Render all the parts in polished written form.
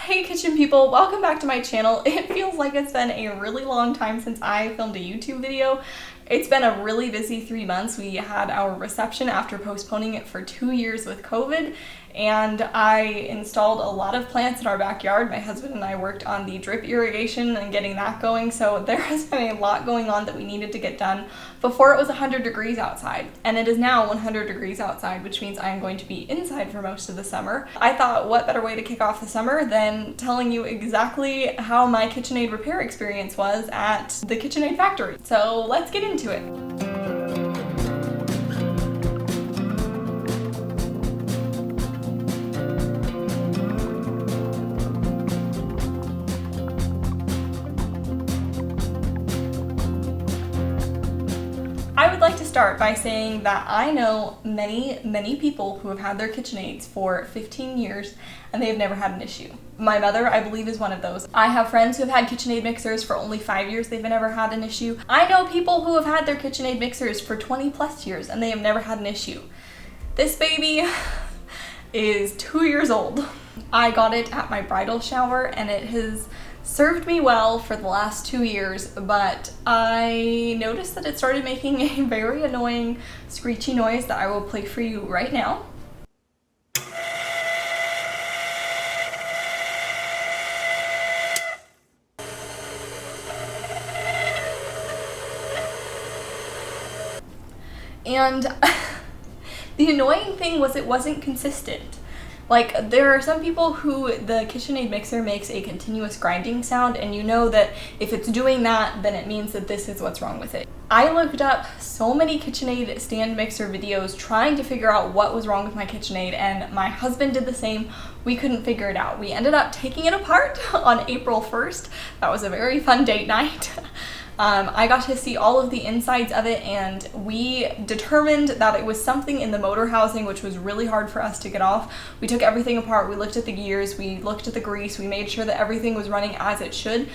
Hey kitchen people, welcome back to my channel. It feels like it's been a really long time since I filmed a YouTube video. It's been a really busy 3 months. We had our reception after postponing it for 2 years with COVID, and I installed a lot of plants in our backyard. My husband and I worked on the drip irrigation and getting that going, so there has been a lot going on that we needed to get done before it was 100 degrees outside. And it is now 100 degrees outside, which means I am going to be inside for most of the summer. I thought, what better way to kick off the summer than telling you exactly how my KitchenAid repair experience was at the KitchenAid factory. So let's get into it. I would like to start by saying that I know many people who have had their KitchenAids for 15 years and they have never had an issue. My mother, I believe, is one of those. I have friends who have had KitchenAid mixers for only 5 years, they've never had an issue. I know people who have had their KitchenAid mixers for 20 plus years and they have never had an issue. This baby is 2 years old. I got it at my bridal shower and it has served me well for the last 2 years, but I noticed that it started making a very annoying screechy noise that I will play for you right now. And the annoying thing was it wasn't consistent. Like, there are some people who the KitchenAid mixer makes a continuous grinding sound, and you know that if it's doing that, then it means that this is what's wrong with it. I looked up so many KitchenAid stand mixer videos trying to figure out what was wrong with my KitchenAid, and my husband did the same. We couldn't figure it out. We ended up taking it apart on April 1st. That was a very fun date night. I got to see all of the insides of it, and we determined that it was something in the motor housing, which was really hard for us to get off. We took everything apart, we looked at the gears, we looked at the grease, we made sure that everything was running as it should.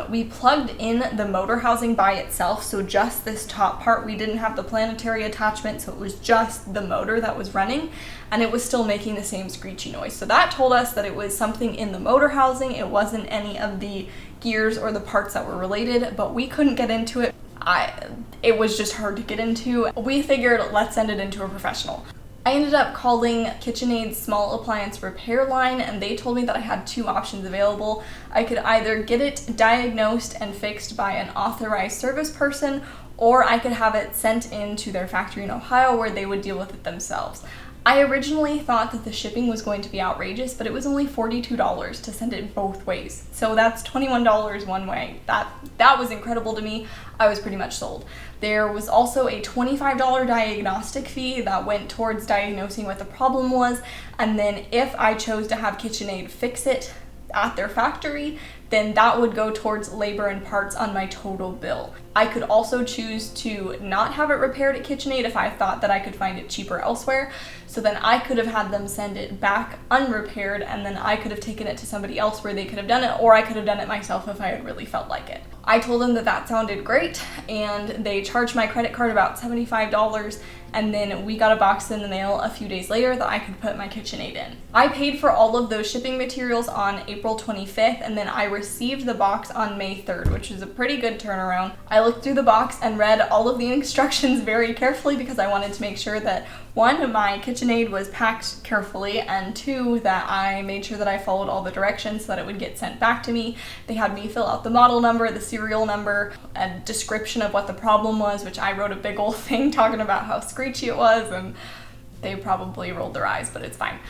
We plugged in the motor housing by itself, so just this top part. We didn't have the planetary attachment, so it was just the motor that was running, and it was still making the same screechy noise. So that told us that it was something in the motor housing. It wasn't any of the gears or the parts that were related, but we couldn't get into it. It was just hard to get into. We figured, let's send it into a professional. I ended up calling KitchenAid's small appliance repair line, and they told me that I had 2 options available. I could either get it diagnosed and fixed by an authorized service person, or I could have it sent in to their factory in Ohio where they would deal with it themselves. I originally thought that the shipping was going to be outrageous, but it was only $42 to send it both ways. So that's $21 one way. That was incredible to me. I was pretty much sold. There was also a $25 diagnostic fee that went towards diagnosing what the problem was, and then if I chose to have KitchenAid fix it at their factory, then that would go towards labor and parts on my total bill. I could also choose to not have it repaired at KitchenAid if I thought that I could find it cheaper elsewhere. So then I could have had them send it back unrepaired, and then I could have taken it to somebody else where they could have done it, or I could have done it myself if I had really felt like it. I told them that that sounded great, and they charged my credit card about $75, and then we got a box in the mail a few days later that I could put my KitchenAid in. I paid for all of those shipping materials on April 25th, and then I received the box on May 3rd, which is a pretty good turnaround. I looked through the box and read all of the instructions very carefully because I wanted to make sure that 1, my KitchenAid was packed carefully, and 2, that I made sure that I followed all the directions so that it would get sent back to me. They had me fill out the model number, the serial number, a description of what the problem was, which I wrote a big old thing talking about how screechy it was, and they probably rolled their eyes, but it's fine.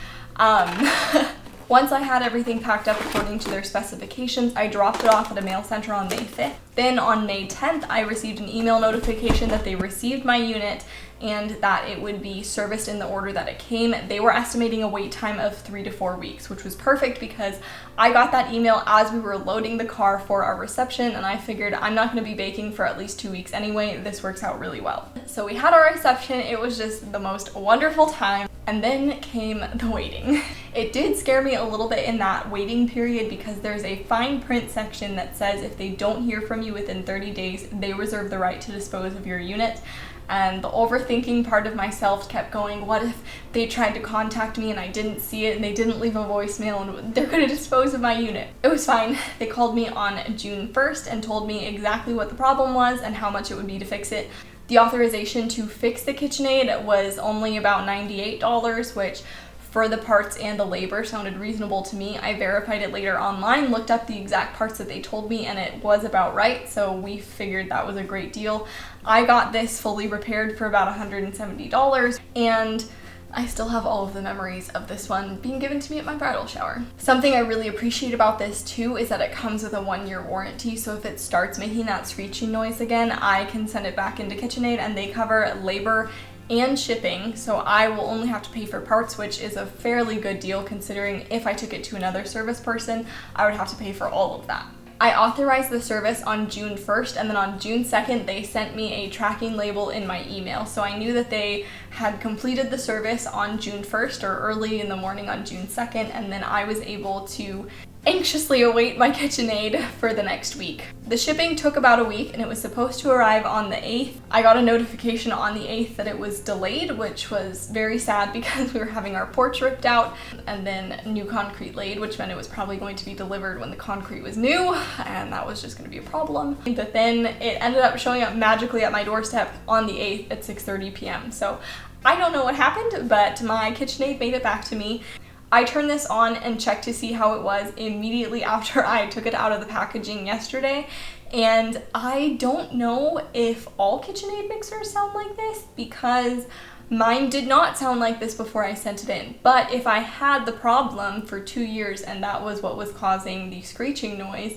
Once I had everything packed up according to their specifications, I dropped it off at a mail center on May 5th. Then on May 10th, I received an email notification that they received my unit and that it would be serviced in the order that it came. They were estimating a wait time of 3 to 4 weeks, which was perfect because I got that email as we were loading the car for our reception, and I figured I'm not going to be baking for at least 2 weeks anyway. This works out really well. So we had our reception. It was just the most wonderful time. And then came the waiting. It did scare me a little bit in that waiting period because there's a fine print section that says if they don't hear from you within 30 days, they reserve the right to dispose of your unit. and the overthinking part of myself kept going, what if they tried to contact me and I didn't see it and they didn't leave a voicemail and they're going to dispose of my unit? It was fine. They called me on June 1st and told me exactly what the problem was and how much it would be to fix it. The authorization to fix the KitchenAid was only about $98, which for the parts and the labor sounded reasonable to me. I verified it later online, looked up the exact parts that they told me, and it was about right, so we figured that was a great deal. I got this fully repaired for about $170, and I still have all of the memories of this one being given to me at my bridal shower. Something I really appreciate about this too is that it comes with a 1-year warranty, so if it starts making that screeching noise again, I can send it back into KitchenAid, and they cover labor and shipping, so I will only have to pay for parts, which is a fairly good deal considering if I took it to another service person, I would have to pay for all of that. I authorized the service on June 1st, and then on June 2nd they sent me a tracking label in my email, so I knew that they had completed the service on June 1st or early in the morning on June 2nd, and then I was able to anxiously await my KitchenAid for the next week. The shipping took about a week and it was supposed to arrive on the 8th. I got a notification on the 8th that it was delayed, which was very sad because we were having our porch ripped out and then new concrete laid, which meant it was probably going to be delivered when the concrete was new, and that was just going to be a problem. But then it ended up showing up magically at my doorstep on the 8th at 6:30 p.m. So I don't know what happened, but my KitchenAid made it back to me. I turned this on and checked to see how it was immediately after I took it out of the packaging yesterday, and I don't know if all KitchenAid mixers sound like this because mine did not sound like this before I sent it in. But if I had the problem for 2 years and that was what was causing the screeching noise,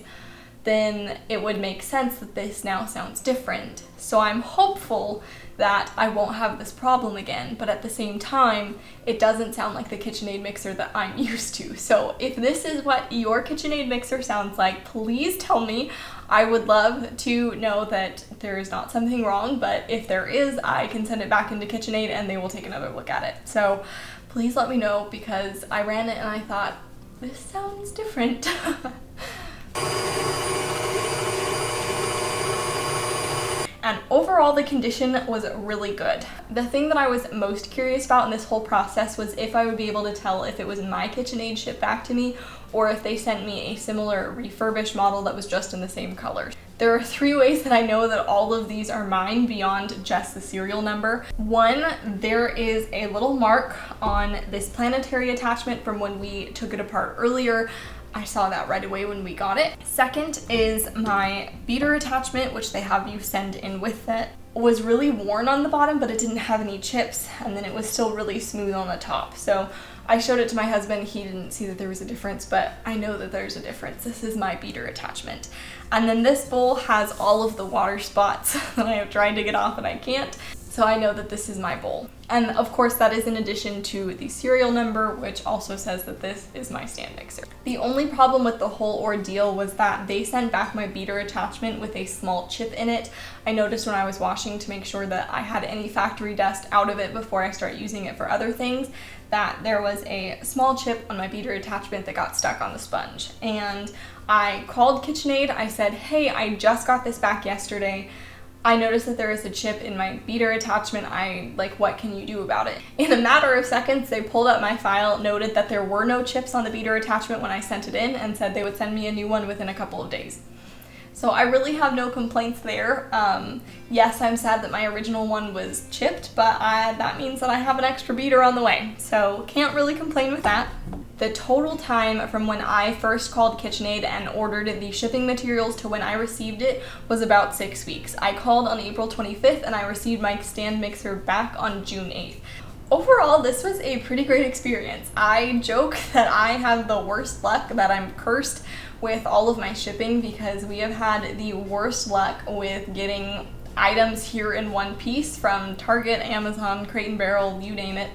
then it would make sense that this now sounds different. So I'm hopeful that I won't have this problem again, but at the same time, it doesn't sound like the KitchenAid mixer that I'm used to. So if this is what your KitchenAid mixer sounds like, please tell me. I would love to know that there is not something wrong, but if there is, I can send it back into KitchenAid and they will take another look at it. So please let me know because I ran it and I thought, this sounds different. And overall, the condition was really good. The thing that I was most curious about in this whole process was if I would be able to tell if it was my KitchenAid shipped back to me or if they sent me a similar refurbished model that was just in the same color. There are 3 ways that I know that all of these are mine beyond just the serial number. 1, there is a little mark on this planetary attachment from when we took it apart earlier. I saw that right away when we got it. 2nd is my beater attachment, which they have you send in with it. Was really worn on the bottom, but it didn't have any chips, and then it was still really smooth on the top. So I showed it to my husband. He didn't see that there was a difference, but I know that there's a difference. This is my beater attachment. And then this bowl has all of the water spots that I have tried to get off and I can't. So I know that this is my bowl. And of course that is in addition to the serial number, which also says that this is my stand mixer. The only problem with the whole ordeal was that they sent back my beater attachment with a small chip in it. I noticed when I was washing to make sure that I had any factory dust out of it before I start using it for other things, that there was a small chip on my beater attachment that got stuck on the sponge. And I called KitchenAid. I said, hey, I just got this back yesterday. I noticed that there is a chip in my beater attachment. What can you do about it? In a matter of seconds, they pulled up my file, noted that there were no chips on the beater attachment when I sent it in, and said they would send me a new one within a couple of days. So I really have no complaints there. Yes, I'm sad that my original one was chipped, but that means that I have an extra beater on the way. So can't really complain with that. The total time from when I first called KitchenAid and ordered the shipping materials to when I received it was about 6 weeks. I called on April 25th and I received my stand mixer back on June 8th. Overall, this was a pretty great experience. I joke that I have the worst luck, that I'm cursed with all of my shipping because we have had the worst luck with getting items here in one piece from Target, Amazon, Crate and Barrel, you name it.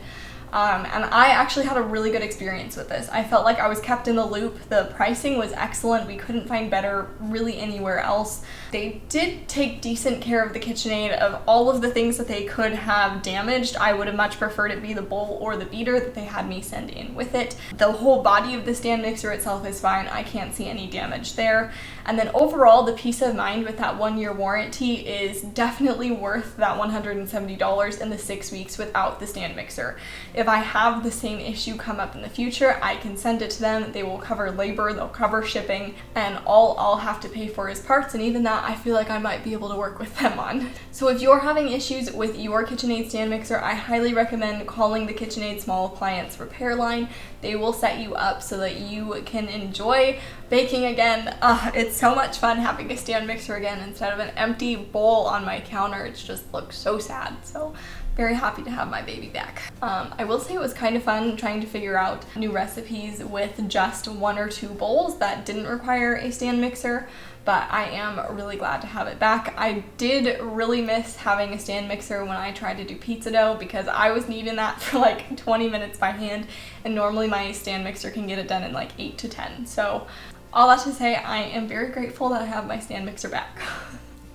And I actually had a really good experience with this. I felt like I was kept in the loop. The pricing was excellent. We couldn't find better really anywhere else. They did take decent care of the KitchenAid. Of all of the things that they could have damaged, I would have much preferred it be the bowl or the beater that they had me send in with it. The whole body of the stand mixer itself is fine. I can't see any damage there. And then overall, the peace of mind with that 1-year warranty is definitely worth that $170 in the 6 weeks without the stand mixer. If I have the same issue come up in the future, I can send it to them. They will cover labor, they'll cover shipping, and all I'll have to pay for is parts, and even that I feel like I might be able to work with them on. So if you're having issues with your KitchenAid stand mixer, I highly recommend calling the KitchenAid small appliance repair line. They will set you up so that you can enjoy baking again. It's so much fun having a stand mixer again instead of an empty bowl on my counter. It just looks so sad. So very happy to have my baby back. I will say it was kind of fun trying to figure out new recipes with just 1 or 2 bowls that didn't require a stand mixer, but I am really glad to have it back. I did really miss having a stand mixer when I tried to do pizza dough because I was needing that for like 20 minutes by hand, and normally my stand mixer can get it done in like 8 to 10. So all that to say, I am very grateful that I have my stand mixer back.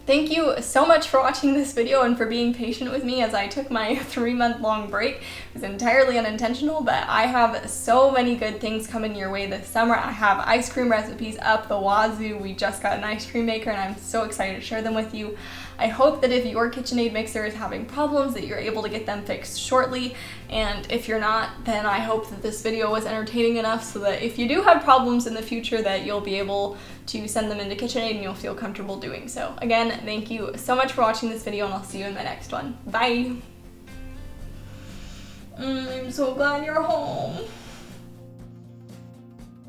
Thank you so much for watching this video and for being patient with me as I took my 3-month-long break. It was entirely unintentional, but I have so many good things coming your way this summer. I have ice cream recipes up the wazoo. We just got an ice cream maker and I'm so excited to share them with you. I hope that if your KitchenAid mixer is having problems that you're able to get them fixed shortly, and if you're not, then I hope that this video was entertaining enough so that if you do have problems in the future that you'll be able to send them into KitchenAid and you'll feel comfortable doing so. Again, thank you so much for watching this video and I'll see you in my next one. Bye! I'm so glad you're home.